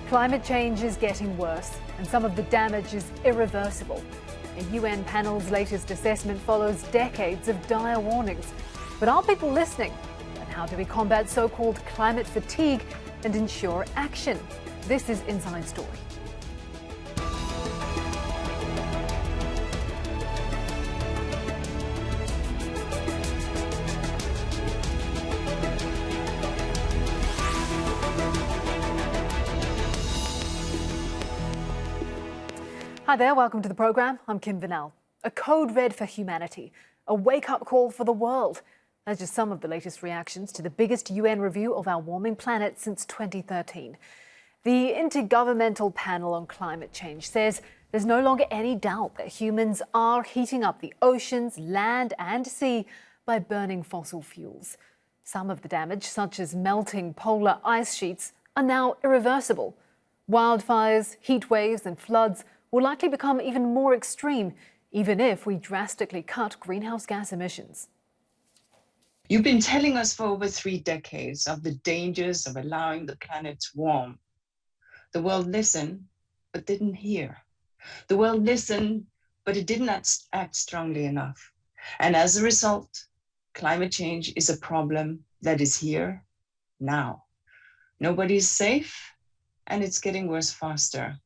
Climate change is getting worse, and some of the damage is irreversible. A UN panel's latest assessment follows decades of dire warnings. But are people listening? And how do we combat so-called climate fatigue and ensure action? This is Inside Story. Hi there, welcome to the programme. I'm Vinnell. A code red for humanity, a wake-up call for the world. That's just some of the latest reactions to the biggest UN review of our warming planet since 2013. The Intergovernmental Panel on Climate Change says there's no longer any doubt that humans are heating up the oceans, land and sea by burning fossil fuels. Some of the damage, such as melting polar ice sheets, are now irreversible. Wildfires, heat waves and floods will likely become even more extreme, even if we drastically cut greenhouse gas emissions. You've been telling us for over 3 decades of the dangers of allowing the planet to warm. The world listened, but didn't hear. The world listened, but it didn't act strongly enough. And as a result, climate change is a problem that is here now. Nobody's safe, and it's getting worse faster.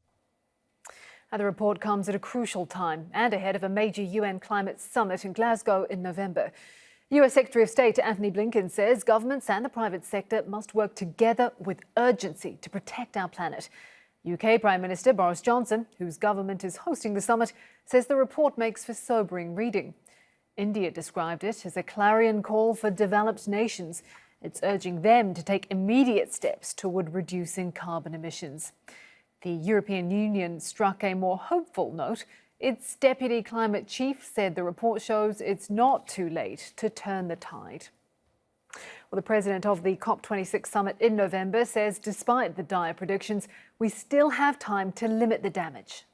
The report comes at a crucial time and ahead of a major UN climate summit in Glasgow in November. US Secretary of State Antony Blinken says governments and the private sector must work together with urgency to protect our planet. UK Prime Minister Boris Johnson, whose government is hosting the summit, says the report makes for sobering reading. India described it as a clarion call for developed nations. It's urging them to take immediate steps toward reducing carbon emissions. The European Union struck a more hopeful note. Its deputy climate chief said the report shows it's not too late to turn the tide. Well, the president of the COP26 summit in November says despite the dire predictions, we still have time to limit the damage.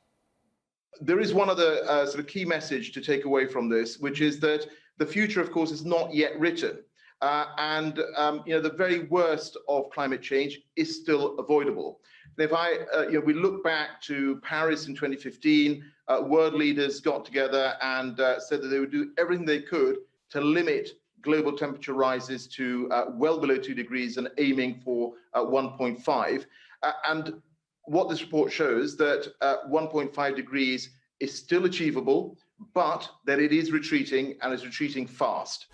There is one other sort of key message to take away from this, which is that the future, of course, is not yet written. The very worst of climate change is still avoidable. If we look back to Paris in 2015, world leaders got together and said that they would do everything they could to limit global temperature rises to well below 2 degrees and aiming for 1.5. And what this report shows that 1.5 degrees is still achievable, but that it is retreating and is retreating fast.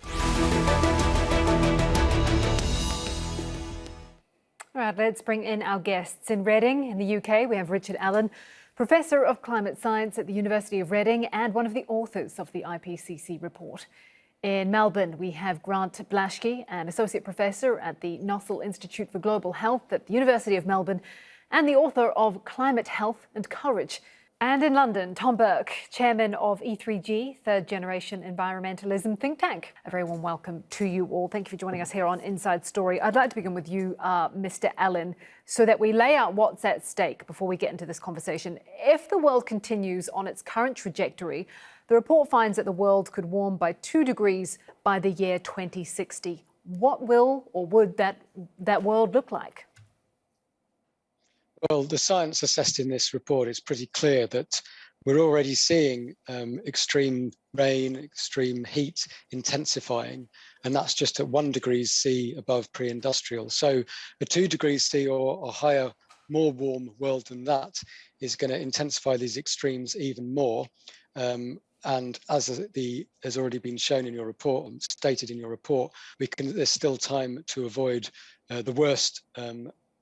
All right, let's bring in our guests. In Reading, in the UK, we have Richard Allan, Professor of Climate Science at the University of Reading and one of the authors of the IPCC report. In Melbourne, we have Grant Blashki, an Associate Professor at the Nossal Institute for Global Health at the University of Melbourne and the author of Climate Health and Courage. And in London, Tom Burke, Chairman of E3G, Third Generation Environmentalism think tank. A very warm welcome to you all. Thank you for joining us here on Inside Story. I'd like to begin with you, Mr. Allan, so that we lay out what's at stake before we get into this conversation. If the world continues on its current trajectory, the report finds that the world could warm by 2 degrees by the year 2060. What will or would that world look like? Well, the science assessed in this report is pretty clear that we're already seeing extreme rain, extreme heat intensifying, and that's just at 1 degree C above pre-industrial. So a 2 degrees C or higher, more warm world than that is going to intensify these extremes even more. And as has already been shown in your report and stated in your report, there's still time to avoid the worst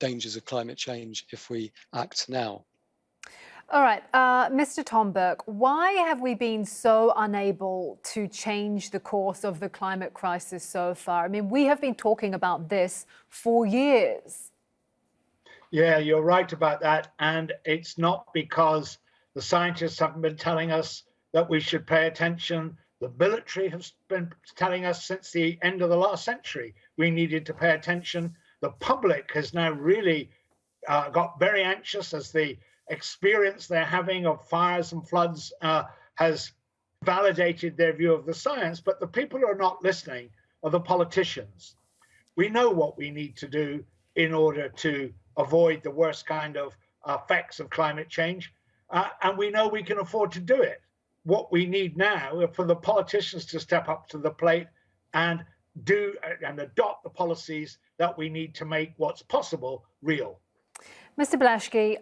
dangers of climate change if we act now. All right, Mr. Tom Burke, why have we been so unable to change the course of the climate crisis so far? I mean, we have been talking about this for years. Yeah, you're right about that. And it's not because the scientists haven't been telling us that we should pay attention. The military has been telling us since the end of the last century we needed to pay attention. The public has now really got very anxious as the experience they're having of fires and floods has validated their view of the science. But the people who are not listening are the politicians. We know what we need to do in order to avoid the worst kind of effects of climate change, and we know we can afford to do it. What we need now is for the politicians to step up to the plate and adopt the policies that we need to make what's possible real. Mr. Blashki,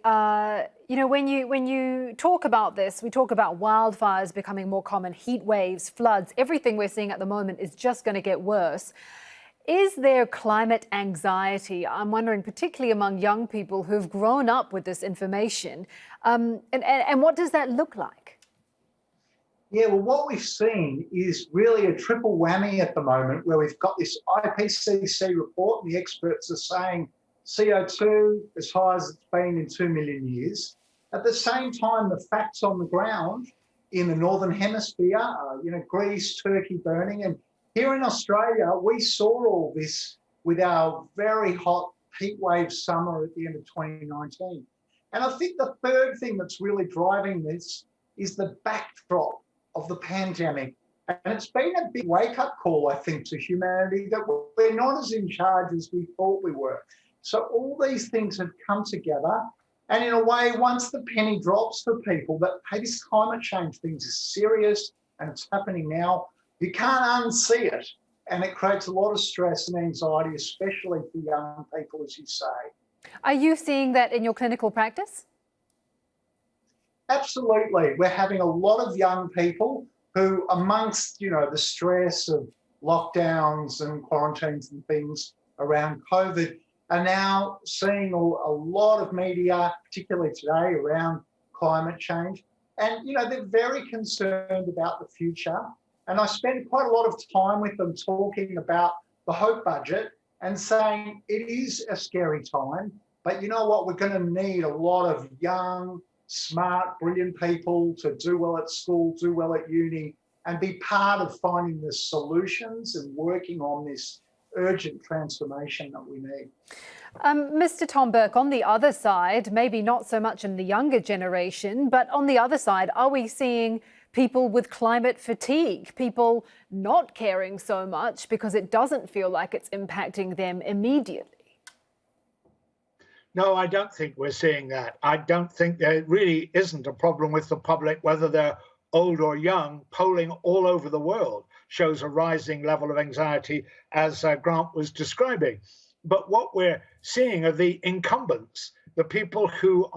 when you talk about this, we talk about wildfires becoming more common, heat waves, floods, everything we're seeing at the moment is just going to get worse. Is there climate anxiety? I'm wondering, particularly among young people who've grown up with this information, and what does that look like? Yeah, well, what we've seen is really a triple whammy at the moment, where we've got this IPCC report, and the experts are saying CO2 as high as it's been in 2 million years. At the same time, the facts on the ground in the Northern Hemisphere, Greece, Turkey burning. And here in Australia, we saw all this with our very hot heatwave summer at the end of 2019. And I think the third thing that's really driving this is the backdrop of the pandemic. And it's been a big wake-up call, I think, to humanity that we're not as in charge as we thought we were. So all these things have come together. And in a way, once the penny drops for people that, hey, this climate change thing is serious and it's happening now, you can't unsee it. And it creates a lot of stress and anxiety, especially for young people, as you say. Are you seeing that in your clinical practice? Absolutely. We're having a lot of young people who, amongst, the stress of lockdowns and quarantines and things around COVID, are now seeing a lot of media, particularly today, around climate change. And, they're very concerned about the future. And I spend quite a lot of time with them talking about the Hope budget and saying it is a scary time, but you know what? We're going to need a lot of young, smart, brilliant people to do well at school, do well at uni, and be part of finding the solutions and working on this urgent transformation that we need. Mr. Tom Burke, on the other side, maybe not so much in the younger generation, but on the other side, are we seeing people with climate fatigue, people not caring so much because it doesn't feel like it's impacting them immediately? No, I don't think we're seeing that. I don't think there really isn't a problem with the public, whether they're old or young. Polling all over the world shows a rising level of anxiety, as Grant was describing. But what we're seeing are the incumbents, the people who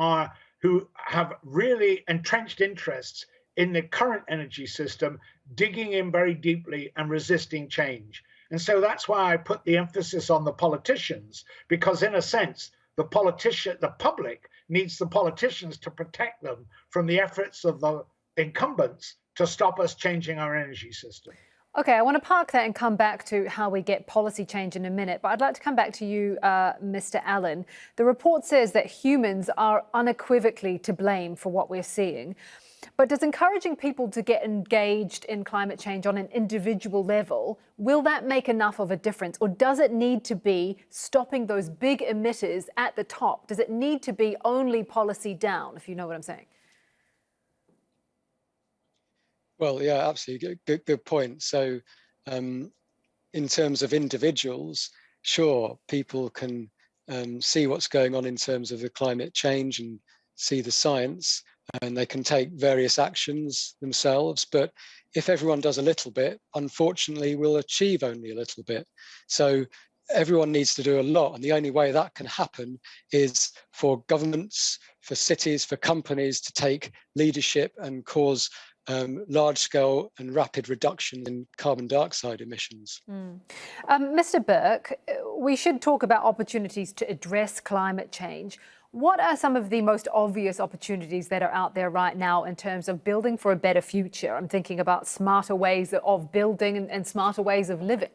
have really entrenched interests in the current energy system, digging in very deeply and resisting change. And so that's why I put the emphasis on the politicians, because in a sense, the public needs the politicians to protect them from the efforts of the incumbents to stop us changing our energy system. OK, I want to park that and come back to how we get policy change in a minute. But I'd like to come back to you, Mr. Allan. The report says that humans are unequivocally to blame for what we're seeing. But does encouraging people to get engaged in climate change on an individual level, will that make enough of a difference? Or does it need to be stopping those big emitters at the top? Does it need to be only policy down, if you know what I'm saying? Well, yeah, absolutely. Good point. So in terms of individuals, sure, people can see what's going on in terms of the climate change and see the science, and they can take various actions themselves. But if everyone does a little bit, unfortunately, we'll achieve only a little bit. So everyone needs to do a lot. And the only way that can happen is for governments, for cities, for companies to take leadership and cause large-scale and rapid reduction in carbon dioxide emissions. Mr. Burke, we should talk about opportunities to address climate change. What are some of the most obvious opportunities that are out there right now in terms of building for a better future? I'm thinking about smarter ways of building and smarter ways of living.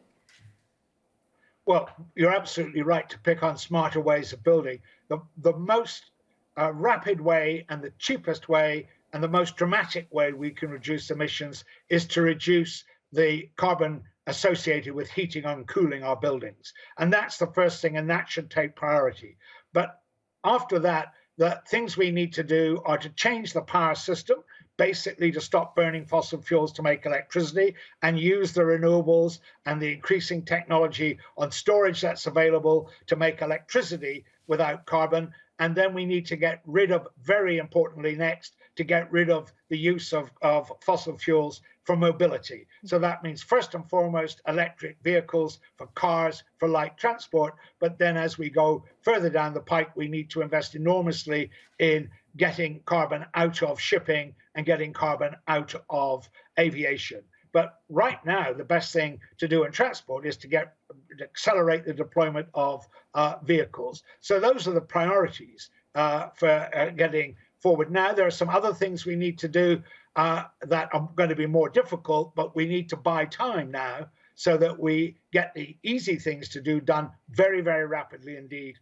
Well, you're absolutely right to pick on smarter ways of building. The most rapid way and the cheapest way and the most dramatic way we can reduce emissions is to reduce the carbon associated with heating and cooling our buildings. And that's the first thing, and that should take priority. But after that, the things we need to do are to change the power system, basically to stop burning fossil fuels to make electricity and use the renewables and the increasing technology on storage that's available to make electricity without carbon. And then we need to get rid of, very importantly next, to get rid of the use of fossil fuels for mobility. So that means first and foremost electric vehicles for cars, for light transport. But then as we go further down the pike, we need to invest enormously in getting carbon out of shipping and getting carbon out of aviation. But right now, the best thing to do in transport is to accelerate the deployment of vehicles. So those are the priorities for getting forward. Now, there are some other things we need to do that are going to be more difficult, but we need to buy time now so that we get the easy things to do done very, very rapidly indeed.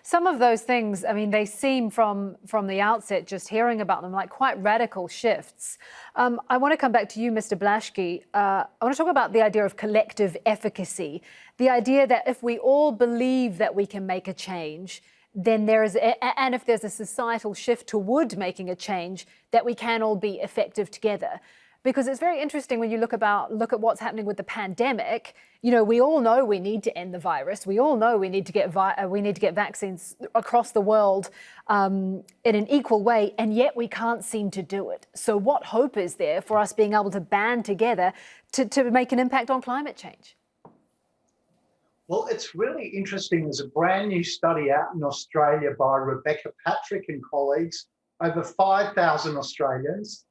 Some of those things, I mean, they seem from the outset, just hearing about them, like quite radical shifts. I want to come back to you, Mr. Blashki. I want to talk about the idea of collective efficacy, the idea that if we all believe that we can make a change, then and if there's a societal shift toward making a change, that we can all be effective together. Because it's very interesting when you look at what's happening with the pandemic. You know, we all know we need to end the virus. We all know we need to get vaccines across the world in an equal way, and yet we can't seem to do it. So what hope is there for us being able to band together to make an impact on climate change? Well, it's really interesting. There's a brand new study out in Australia by Rebecca Patrick and colleagues, over 5,000 Australians.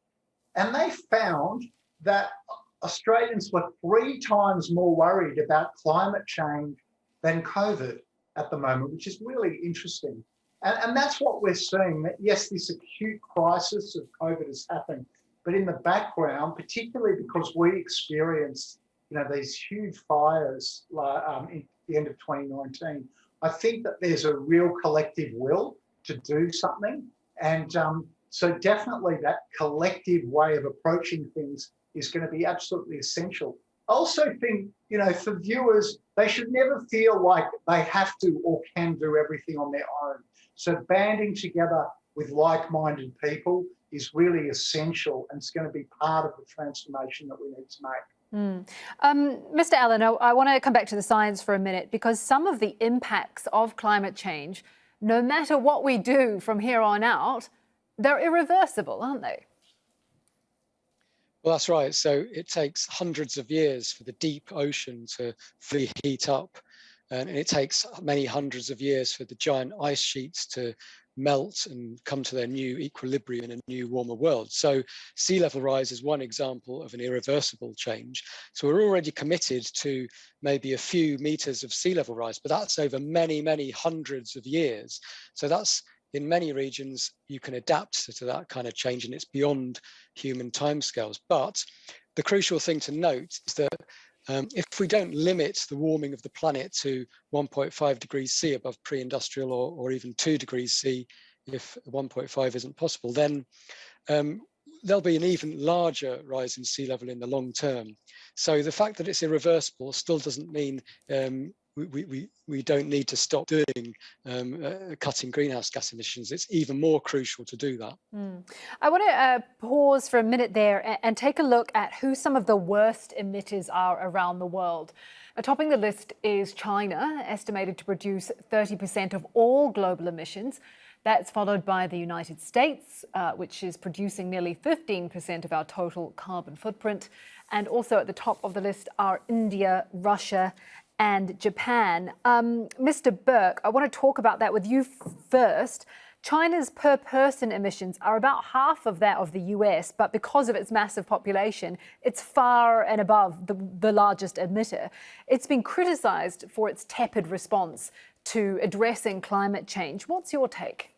And they found that Australians were 3 times more worried about climate change than COVID at the moment, which is really interesting. And that's what we're seeing, that yes, this acute crisis of COVID has happened, but in the background, particularly because we experienced, these huge fires in the end of 2019, I think that there's a real collective will to do something. And so definitely that collective way of approaching things is going to be absolutely essential. I also think, for viewers, they should never feel like they have to or can do everything on their own. So banding together with like-minded people is really essential, and it's going to be part of the transformation that we need to make. Mr. Allan, I want to come back to the science for a minute, because some of the impacts of climate change, no matter what we do from here on out, they're irreversible, aren't they? Well, that's right. So it takes hundreds of years for the deep ocean to fully heat up. And it takes many hundreds of years for the giant ice sheets to melt and come to their new equilibrium in a new warmer world. So sea level rise is one example of an irreversible change. So we're already committed to maybe a few meters of sea level rise, but that's over many, many hundreds of years. So that's, in many regions, you can adapt to that kind of change, and it's beyond human timescales. But the crucial thing to note is that if we don't limit the warming of the planet to 1.5 degrees C above pre-industrial, or even 2 degrees C if 1.5 isn't possible, then there'll be an even larger rise in sea level in the long term. So the fact that it's irreversible still doesn't mean we don't need to stop doing cutting greenhouse gas emissions. It's even more crucial to do that. I want to pause for a minute there and take a look at who some of the worst emitters are around the world. Topping the list is China, estimated to produce 30% of all global emissions. That's followed by the United States, which is producing nearly 15% of our total carbon footprint. And also at the top of the list are India, Russia, and Japan. Mr. Burke, I want to talk about that with you first. China's per person emissions are about half of that of the US, but because of its massive population, it's far and above the largest emitter. It's been criticised for its tepid response to addressing climate change. What's your take?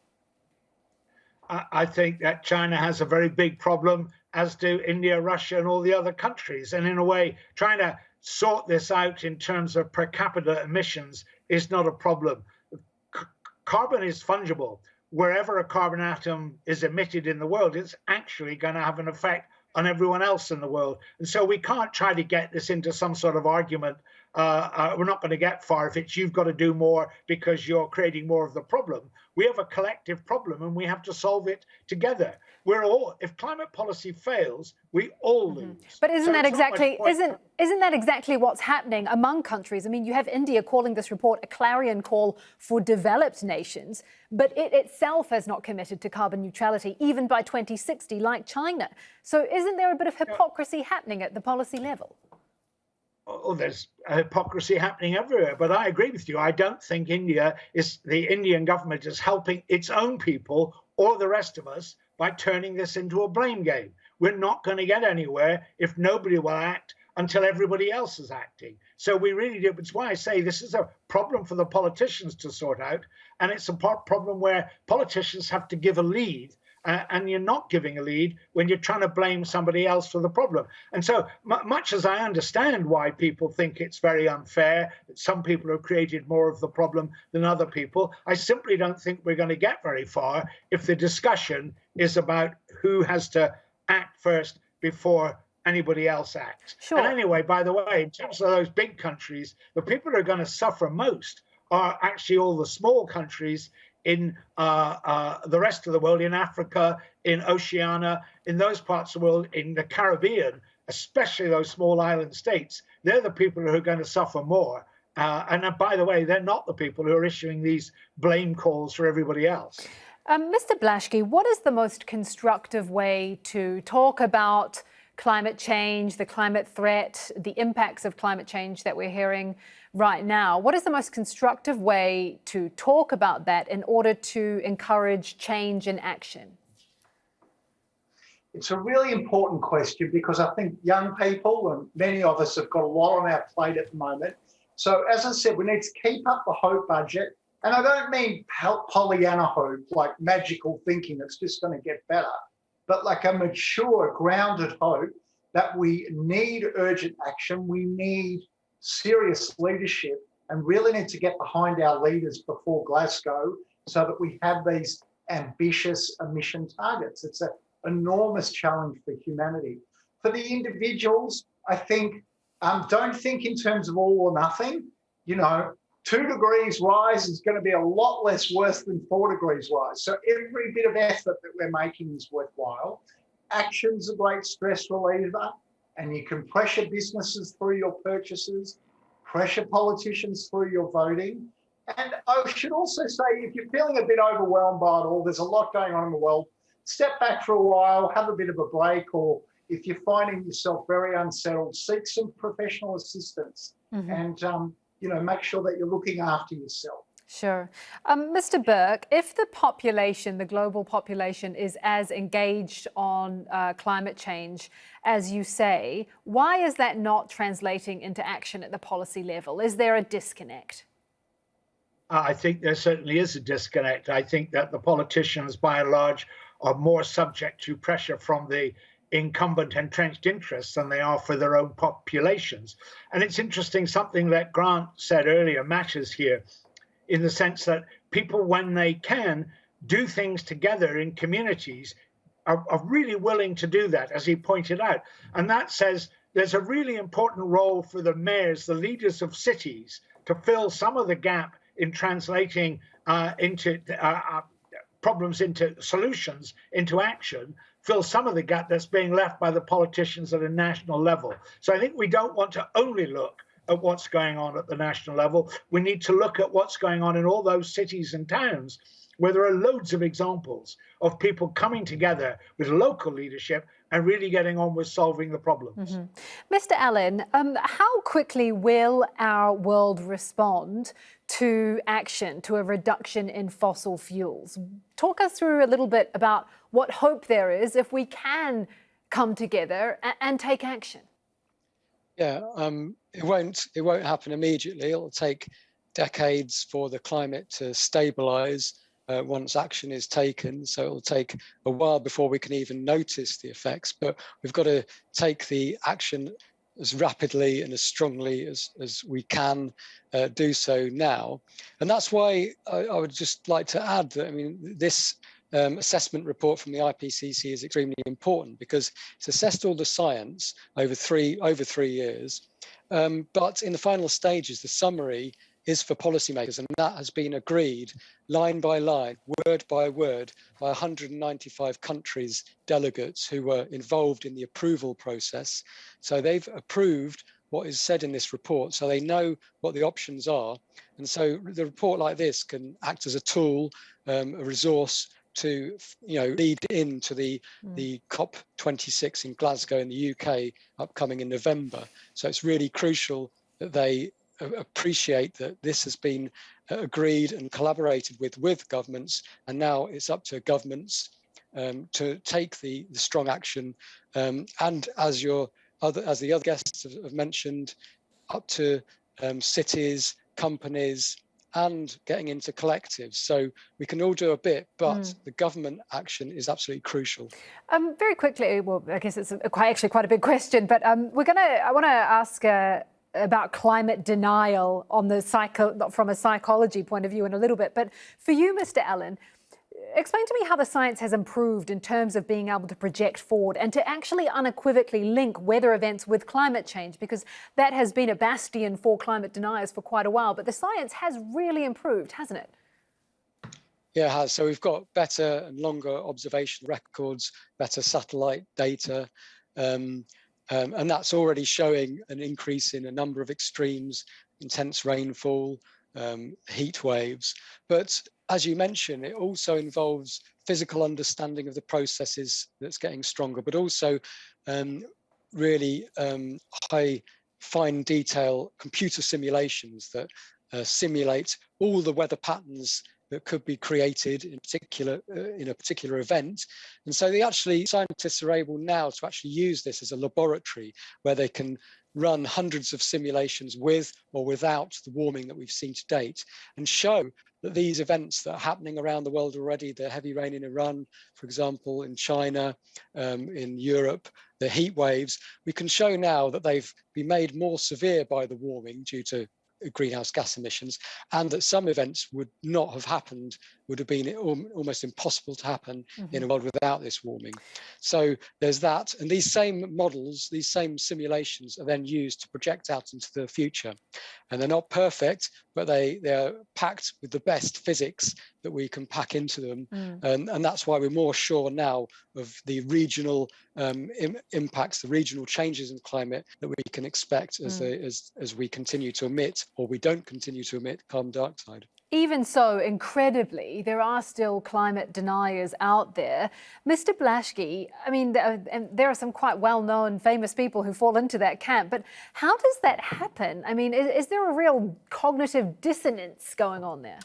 I think that China has a very big problem, as do India, Russia, and all the other countries. And in a way, trying to sort this out in terms of per capita emissions is not a problem. Carbon is fungible. Wherever a carbon atom is emitted in the world, it's actually going to have an effect on everyone else in the world. And so we can't try to get this into some sort of argument we're not going to get far if it's you've got to do more because you're creating more of the problem. We have a collective problem and we have to solve it together. If climate policy fails, we all lose. But isn't that exactly what's happening among countries? I mean, you have India calling this report a clarion call for developed nations, but it itself has not committed to carbon neutrality even by 2060, like China. So isn't there a bit of hypocrisy happening at the policy level? Oh, there's hypocrisy happening everywhere. But I agree with you. I don't think the Indian government is helping its own people or the rest of us by turning this into a blame game. We're not going to get anywhere if nobody will act until everybody else is acting. So we really do. It's why I say this is a problem for the politicians to sort out. And it's a problem where politicians have to give a lead. And you're not giving a lead when you're trying to blame somebody else for the problem. And so much as I understand why people think it's very unfair, that some people have created more of the problem than other people, I simply don't think we're going to get very far if the discussion is about who has to act first before anybody else acts. Sure. And anyway, by the way, in terms of those big countries, the people who are going to suffer most are actually all the small countries in the rest of the world, in Africa, in Oceania, in those parts of the world, in the Caribbean, especially those small island states. They're the people who are going to suffer more. And by the way, they're not the people who are issuing these blame calls for everybody else. Mr. Blashki, what is the most constructive way to talk about climate change, the climate threat, the impacts of climate change that we're hearing right now? What is the most constructive way to talk about that in order to encourage change and action? It's a really important question because I think young people and many of us have got a lot on our plate at the moment. So as I said, we need to keep up the hope budget. And I don't mean Pollyanna hope, like magical thinking that's just going to get better, but like a mature, grounded hope that we need urgent action, we need serious leadership, and really need to get behind our leaders before Glasgow so that we have these ambitious emission targets. It's an enormous challenge for humanity. For the individuals, I think, don't think in terms of all or nothing. 2 degrees rise is going to be a lot less worse than 4 degrees rise. So every bit of effort that we're making is worthwhile. Action's a great stress reliever, and you can pressure businesses through your purchases, pressure politicians through your voting. And I should also say, if you're feeling a bit overwhelmed by it all, there's a lot going on in the world, step back for a while, have a bit of a break, or if you're finding yourself very unsettled, seek some professional assistance and make sure that you're looking after yourself. Sure. Mr. Burke, if the global population is as engaged on climate change as you say, why is that not translating into action at the policy level? Is there a disconnect? I think there certainly is a disconnect. I think that the politicians, by and large, are more subject to pressure from the incumbent entrenched interests than they are for their own populations. And it's interesting, something that Grant said earlier matters here, in the sense that people, when they can, do things together in communities, are really willing to do that, as he pointed out. And that says there's a really important role for the mayors, the leaders of cities, to fill some of the gap in translating into problems into solutions, into action, fill some of the gap that's being left by the politicians at a national level. So I think we don't want to only look at what's going on at the national level. We need to look at what's going on in all those cities and towns where there are loads of examples of people coming together with local leadership and really getting on with solving the problems. Mr. Allan, how quickly will our world respond to action, to a reduction in fossil fuels? Talk us through a little bit about what hope there is if we can come together and take action. Yeah, it won't happen immediately. It'll take decades for the climate to stabilize once action is taken. So it'll take a while before we can even notice the effects, but we've got to take the action as rapidly and as strongly as we can do so now. And that's why I would just like to add that, I mean, this assessment report from the IPCC is extremely important because it's assessed all the science over three years. But in the final stages, the summary is for policymakers, and that has been agreed line by line, word by word, by 195 countries' delegates who were involved in the approval process. So they've approved what is said in this report, so they know what the options are. And so the report like this can act as a tool, a resource to lead into the COP26 in Glasgow in the UK upcoming in November. So it's really crucial that they appreciate that this has been agreed and collaborated with governments, and now it's up to governments to take the strong action, and as the other guests have mentioned, up to cities, companies, and getting into collectives. So we can all do a bit, but the government action is absolutely crucial. Very quickly, well, I guess it's actually quite a big question, but I want to ask about climate denial from a psychology point of view in a little bit. But for you, Mr. Allan, explain to me how the science has improved in terms of being able to project forward and to actually unequivocally link weather events with climate change, because that has been a bastion for climate deniers for quite a while. But the science has really improved, hasn't it? Yeah, it has. So we've got better and longer observation records, better satellite data, and that's already showing an increase in a number of extremes, intense rainfall, heat waves. But as you mentioned, it also involves physical understanding of the processes that's getting stronger, but also really high, fine detail computer simulations that simulate all the weather patterns that could be created in a particular event. And so scientists are able now to actually use this as a laboratory where they can run hundreds of simulations with or without the warming that we've seen to date, and show that these events that are happening around the world already, the heavy rain in Iran, for example, in China, in Europe, the heat waves, we can show now that they've been made more severe by the warming due to greenhouse gas emissions, and that some events would not have happened, would have been almost impossible to happen in a world without this warming. So there's that, and these same models, these same simulations are then used to project out into the future. And they're not perfect, but they're packed with the best physics that we can pack into them. And that's why we're more sure now of the regional impacts, the regional changes in climate that we can expect as we continue to emit, or we don't continue to emit, carbon dioxide. Even so, incredibly, there are still climate deniers out there. Mr. Blashki, I mean, there are some quite well-known, famous people who fall into that camp, but how does that happen? I mean, is there a real cognitive dissonance going on there?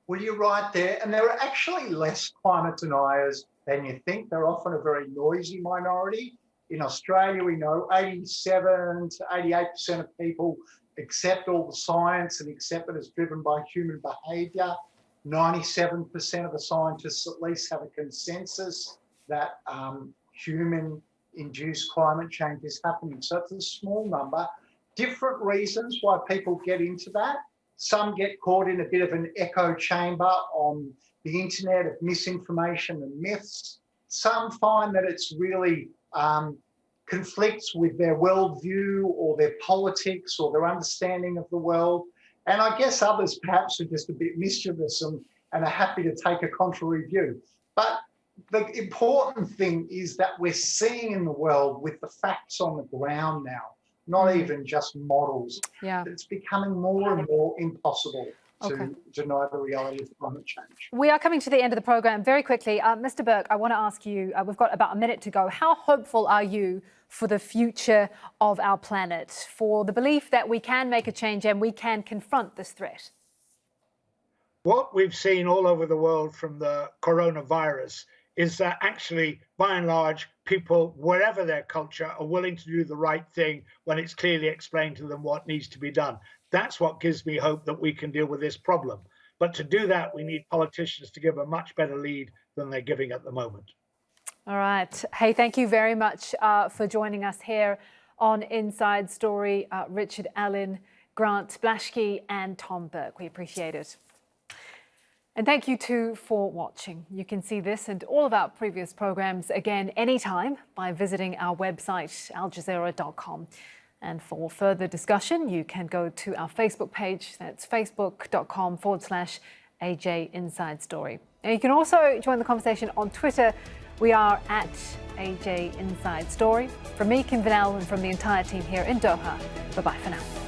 Well, you're right there. And there are actually less climate deniers than you think. They're often a very noisy minority. In Australia, we know 87 to 88% of people accept all the science and accept it as driven by human behaviour. 97% of the scientists at least have a consensus that human-induced climate change is happening. So it's a small number. Different reasons why people get into that. Some get caught in a bit of an echo chamber on the internet of misinformation and myths. Some find that it's really conflicts with their worldview or their politics or their understanding of the world. And I guess others perhaps are just a bit mischievous and are happy to take a contrary view. But the important thing is that we're seeing in the world with the facts on the ground now, not even just models, that it's becoming more and more impossible to deny the reality of climate change. We are coming to the end of the programme. Very quickly, Mr. Burke, I want to ask you, we've got about a minute to go. How hopeful are you for the future of our planet, for the belief that we can make a change and we can confront this threat? What we've seen all over the world from the coronavirus is that actually, by and large, people, whatever their culture, are willing to do the right thing when it's clearly explained to them what needs to be done. That's what gives me hope that we can deal with this problem. But to do that, we need politicians to give a much better lead than they're giving at the moment. All right. Hey, thank you very much for joining us here on Inside Story. Richard Allan, Grant Blashki and Tom Burke. We appreciate it. And thank you too for watching. You can see this and all of our previous programmes again anytime by visiting our website, aljazeera.com. And for further discussion, you can go to our Facebook page. That's facebook.com/AJ Inside Story. And you can also join the conversation on Twitter. We are at AJ Inside Story. From me, Vinnell, and from the entire team here in Doha, bye-bye for now.